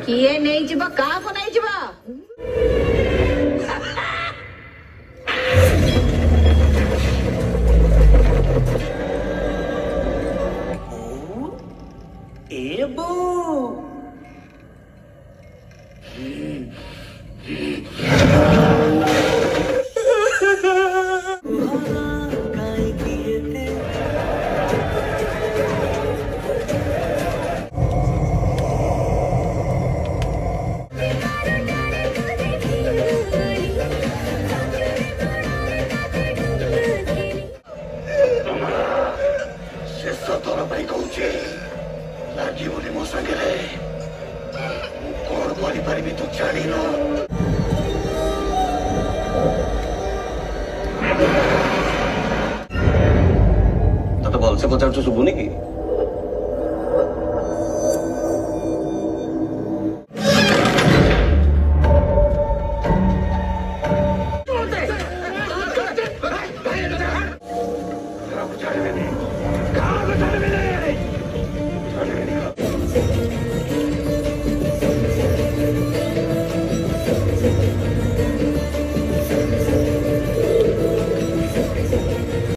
किए नहीं जीव का को नहीं जीव एबो लगी बोली मो संगे कौन करी तू जानी न तो भलसे पचार शुभुनि कि जाने